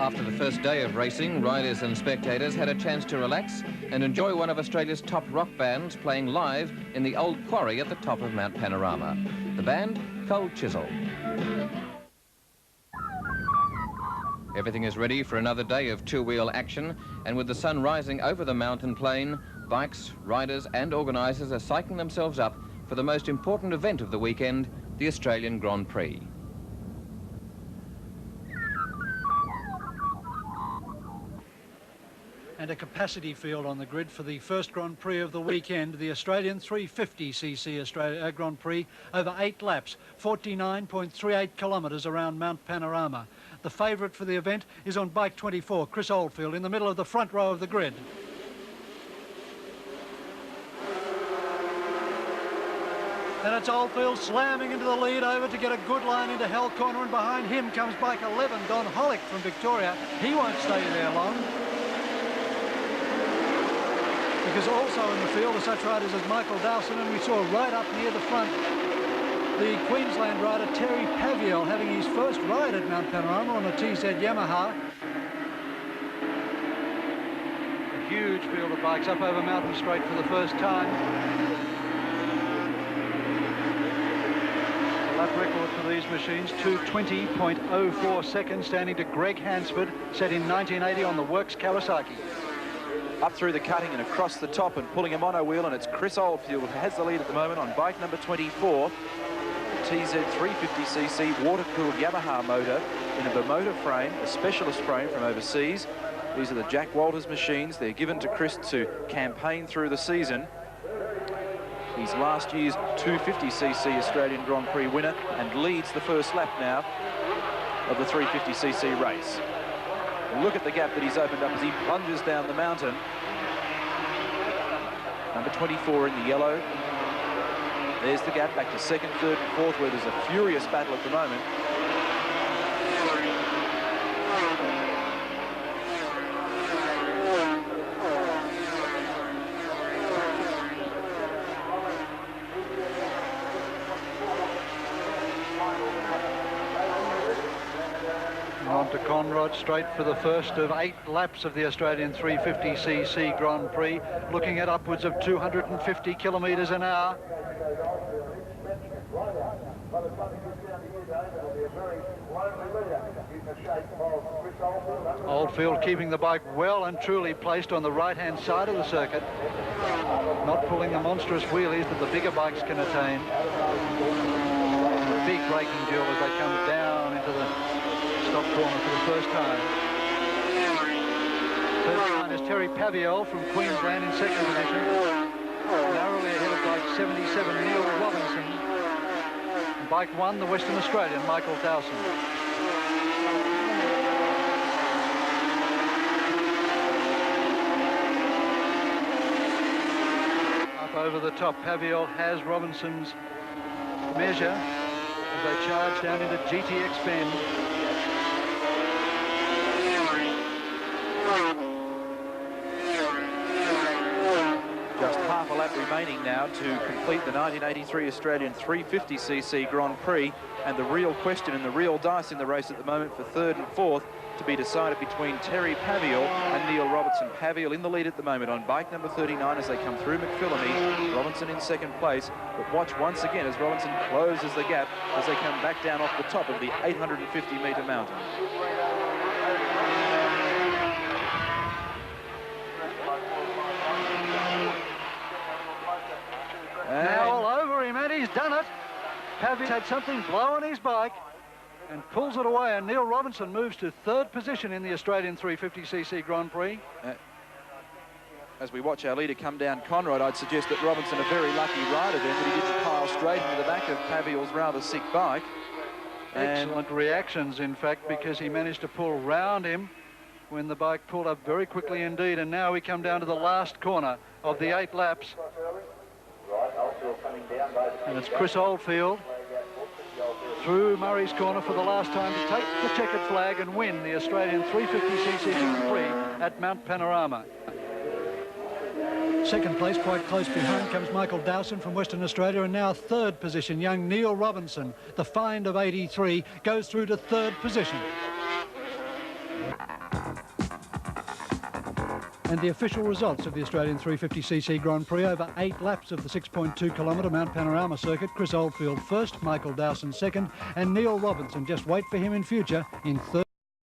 After the first day of racing, riders and spectators had a chance to relax and enjoy one of Australia's top rock bands playing live in the old quarry at the top of Mount Panorama. The band, Cold Chisel. Everything is ready for another day of two-wheel action, and with the sun rising over the mountain plain, bikes, riders and organisers are psyching themselves up for the most important event of the weekend, the Australian Grand Prix. And a capacity field on the grid for the first Grand Prix of the weekend, the Australian 350cc Grand Prix, over 8 laps, 49.38 kilometres around Mount Panorama. The favourite for the event is on bike 24, Chris Oldfield, in the middle of the front row of the grid. And it's Oldfield slamming into the lead over to get a good line into Hell Corner, and behind him comes bike 11, Don Hollick from Victoria. He won't stay there long, because also in the field are such riders as Michael Dowson, and we saw right up near the front the Queensland rider Terry Paviel having his first ride at Mount Panorama on a TZ Yamaha. A huge field of bikes up over Mountain Straight for the first time. The lap record for these machines, 2:20.04 seconds, standing to Greg Hansford, set in 1980 on the Works Kawasaki. Up through the cutting and across the top and pulling a mono wheel, and it's Chris Oldfield who has the lead at the moment on bike number 24. TZ 350cc water-cooled Yamaha motor in a Bermuda frame, a specialist frame from overseas. These are the Jack Walters machines. They're given to Chris to campaign through the season. He's last year's 250cc Australian Grand Prix winner and leads the first lap now of the 350cc race. Look at the gap that he's opened up as he plunges down the mountain. Number 24 in the yellow. There's the gap back to second, third and fourth, where there's a furious battle at the moment. On to Conrod straight for the first of 8 laps of the Australian 350cc Grand Prix, looking at upwards of 250 kilometres an hour. Oldfield keeping the bike well and truly placed on the right-hand side of the circuit, not pulling the monstrous wheelies that the bigger bikes can attain. Big braking duel as they come down into the stop corner for the first time. Third line is Terry Paviel from Queensland in second position, narrowly ahead of bike 77, Neil Robinson. And bike 1, the Western Australian, Michael Dowson. Up over the top, Paviel has Robinson's measure as they charge down into GTX Bend. Just half a lap remaining now to complete the 1983 Australian 350cc Grand Prix, and the real question and the real dice in the race at the moment for third and fourth to be decided between Terry Paviel and Neil Robinson. Paviel in the lead at the moment on bike number 39 as they come through McPhillamy. Robinson in second place, but watch once again as Robinson closes the gap as they come back down off the top of the 850-metre mountain. Now all over him, and he's done it. Paviel had something blow on his bike and pulls it away, and Neil Robinson moves to third position in the Australian 350cc Grand Prix. As we watch our leader come down Conrod, I'd suggest that Robinson, a very lucky rider then, that he didn't pile straight into the back of Paviel's rather sick bike. Excellent reactions, in fact, because he managed to pull round him when the bike pulled up very quickly indeed. And now we come down to the last corner of the 8 laps. And it's Chris Oldfield through Murray's Corner for the last time to take the checkered flag and win the Australian 350cc Grand Prix at Mount Panorama. Second place, quite close behind, comes Michael Dowson from Western Australia, and now third position, young Neil Robinson, the find of 83, goes through to third position. And the official results of the Australian 350cc Grand Prix over 8 laps of the 6.2 kilometre Mount Panorama circuit. Chris Oldfield first, Michael Dowson second, and Neil Robinson, just wait for him in future, in third.